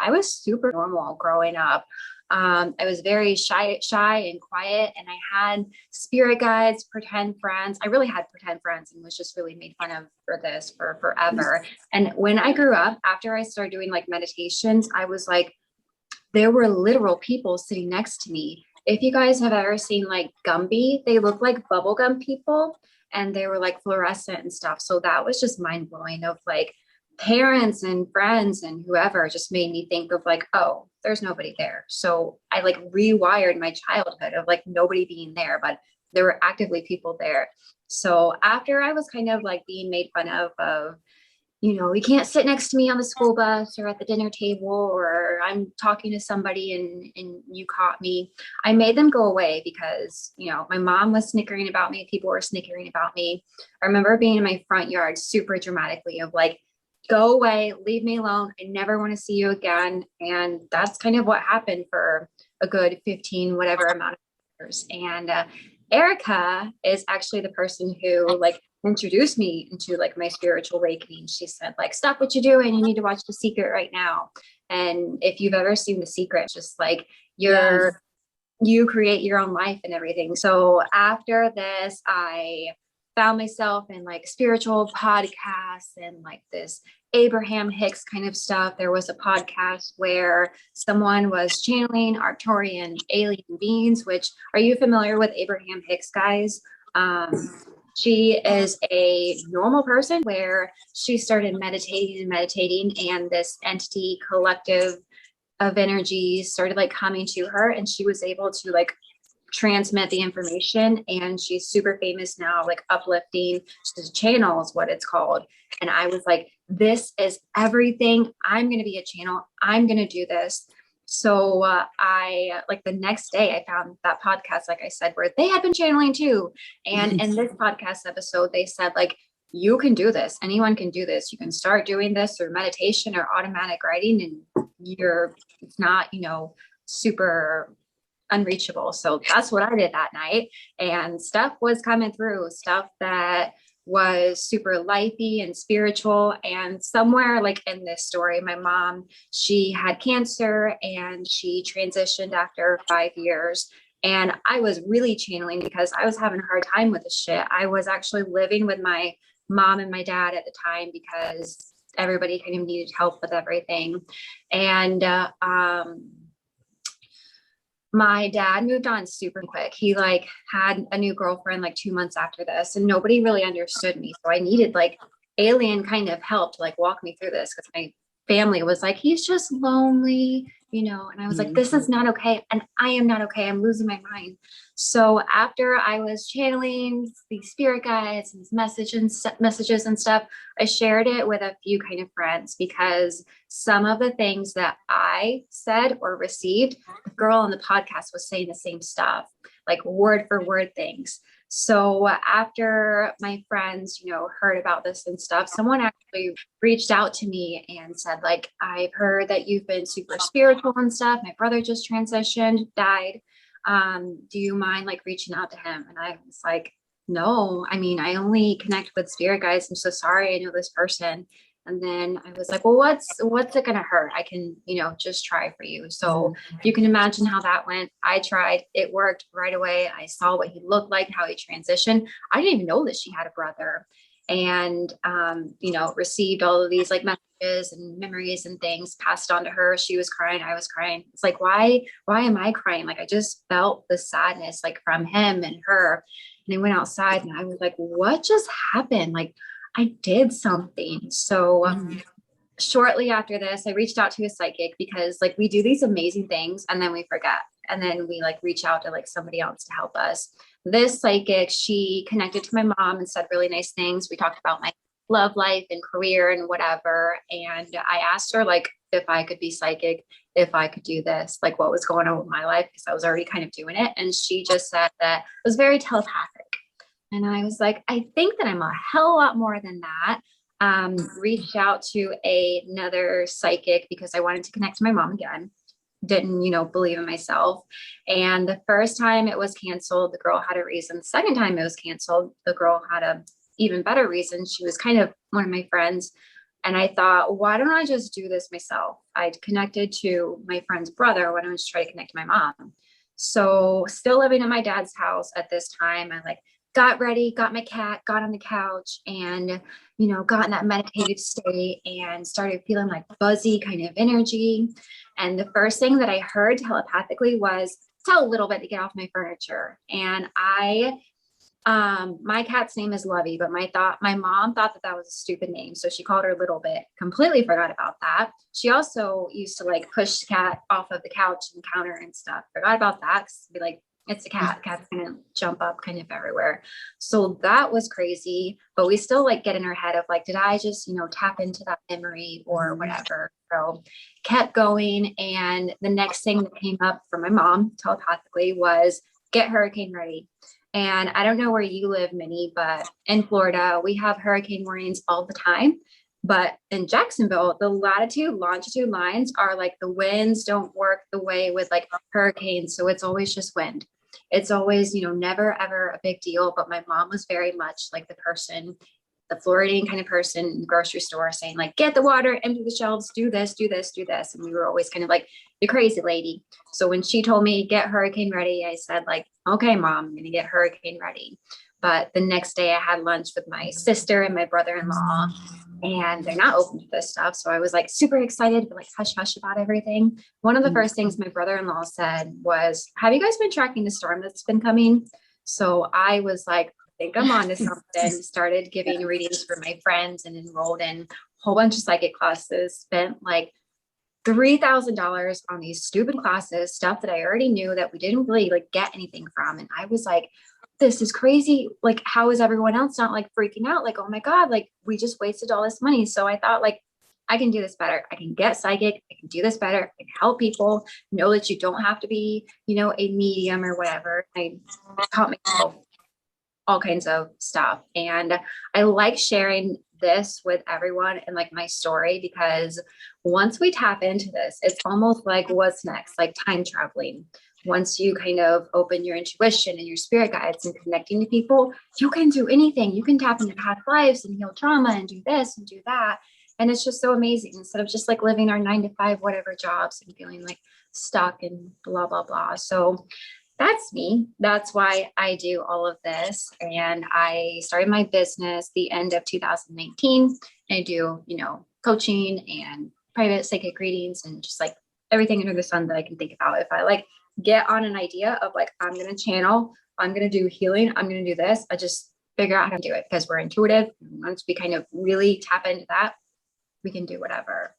I was super normal growing up. I was very shy and quiet, and I had spirit guides, pretend friends. I really had pretend friends and was just really made fun of for this for forever. And when I grew up, after I started doing like meditations, I was like, there were literal people sitting next to me. If you guys have ever seen like Gumby, they look like bubblegum people and they were like fluorescent and stuff. So that was just mind blowing of like parents and friends and whoever just made me think of like, oh, there's nobody there. So I like rewired my childhood of like nobody being there, but there were actively people there. So after I was kind of like being made fun of, you can't sit next to me on the school bus or at the dinner table, or I'm talking to somebody and you caught me. I made them go away because, my mom was snickering about me. People were snickering about me. I remember being in my front yard super dramatically of like, go away, leave me alone. I never want to see you again. And that's kind of what happened for a good 15, whatever amount of years. And Erica is actually the person who like introduced me into like my spiritual awakening. She said like, stop what you're doing. You need to watch The Secret right now. And if you've ever seen The Secret, it's just like Yes. you create your own life and everything. So after this, I found myself in like spiritual podcasts and like this Abraham Hicks kind of stuff. There was a podcast where someone was channeling Arcturian alien beings, which are you familiar with Abraham Hicks, guys? She is a normal person where she started meditating, and this entity collective of energy started like coming to her, and she was able to like transmit the information, and she's super famous now, like uplifting channel is what it's called. And I was like, this is everything. I'm going to be a channel. I'm going to do this. So I like the next day I found that podcast, like I said, where they had been channeling too. And in this podcast episode, they said like, you can do this. Anyone can do this. You can start doing this through meditation or automatic writing, and it's not, super unreachable. So that's what I did that night. And stuff was coming through, stuff that was super lifey and spiritual. And somewhere like in this story, my mom, she had cancer and she transitioned after 5 years. And I was really channeling because I was having a hard time with this shit. I was actually living with my mom and my dad at the time because everybody kind of needed help with everything. And my dad moved on super quick. He like had a new girlfriend like 2 months after this, and nobody really understood me. So I needed like alien kind of help to like walk me through this because my family was like, he's just lonely, and I was like, this is not okay. And I am not okay. I'm losing my mind. So after I was channeling these spirit guides and these messages and stuff, I shared it with a few kind of friends because some of the things that I said or received, the girl on the podcast was saying the same stuff, like word for word things. So after my friends, heard about this and stuff, someone actually reached out to me and said, like, I've heard that you've been super spiritual and stuff. My brother just transitioned, died. Do you mind like reaching out to him? And I was like, no, I mean, I only connect with spirit guides. I'm so sorry. I know this person. And then I was like, well, what's it gonna hurt? I can, just try for you. So you can imagine how that went. I tried, it worked right away. I saw what he looked like, how he transitioned. I didn't even know that she had a brother. And received all of these like messages and memories and things passed on to her. She was crying, I was crying. It's like, why am I crying? Like I just felt the sadness like from him and her. And I went outside and I was like, what just happened? Like I did something. So shortly after this, I reached out to a psychic because like we do these amazing things and then we forget. And then we like reach out to like somebody else to help us. This psychic, she connected to my mom and said really nice things. We talked about my love life and career and whatever. And I asked her like if I could be psychic, if I could do this, like what was going on with my life, because I was already kind of doing it. And she just said that it was very telepathic. And I was like, I think that I'm a hell of a lot more than that. Reached out to another psychic because I wanted to connect to my mom again. Didn't, believe in myself. And the first time it was canceled, the girl had a reason. The second time it was canceled, the girl had a even better reason. She was kind of one of my friends. And I thought, why don't I just do this myself? I connected to my friend's brother when I was trying to connect to my mom. So still living in my dad's house at this time, I like got ready, got my cat, got on the couch and, got in that meditative state and started feeling like buzzy kind of energy. And the first thing that I heard telepathically was tell a little bit to get off my furniture. And my cat's name is Lovey, but my mom thought that that was a stupid name. So she called her Little Bit, completely forgot about that. She also used to like push the cat off of the couch and counter and stuff. Forgot about that. 'Cause be like, it's a cat. Cat's gonna jump up kind of everywhere. So that was crazy. But we still like get in our head of like, did I just, tap into that memory or whatever? So kept going. And the next thing that came up from my mom telepathically was get hurricane ready. And I don't know where you live, Minnie, but in Florida, we have hurricane warnings all the time. But in Jacksonville, the latitude, longitude lines are like the winds don't work the way with like hurricanes. So it's always just wind. It's always, never ever a big deal. But my mom was very much like the Floridian kind of person in the grocery store saying like, get the water, empty the shelves, do this, do this, do this. And we were always kind of like, you're crazy lady. So when she told me get hurricane ready, I said like, okay, mom, I'm going to get hurricane ready. But the next day I had lunch with my sister and my brother-in-law and they're not open to this stuff. So I was like super excited, but like hush hush about everything. One of the first things my brother-in-law said was, have you guys been tracking the storm that's been coming? So I was like, I think I'm on to something. Started giving readings for my friends and enrolled in a whole bunch of psychic classes, spent like $3,000 on these stupid classes, stuff that I already knew that we didn't really like get anything from. And I was like, this is crazy. Like, how is everyone else not like freaking out? Like, oh my God, like we just wasted all this money. So I thought like, I can do this better. I can get psychic. I can do this better. I can help people know that you don't have to be, a medium or whatever. I taught myself all kinds of stuff. And I like sharing this with everyone and like my story because once we tap into this, it's almost like what's next, like time traveling. Once you kind of open your intuition and your spirit guides and connecting to people, you can do anything. You can tap into past lives and heal trauma and do this and do that. And it's just so amazing instead of just like living our 9 to 5, whatever jobs and feeling like stuck and blah, blah, blah. So that's me. That's why I do all of this. And I started my business the end of 2019. And I do, coaching and private psychic readings and just like everything under the sun that I can think about. If I like get on an idea of like, I'm going to channel, I'm going to do healing, I'm going to do this, I just figure out how to do it because we're intuitive. Once we kind of really tap into that, we can do whatever.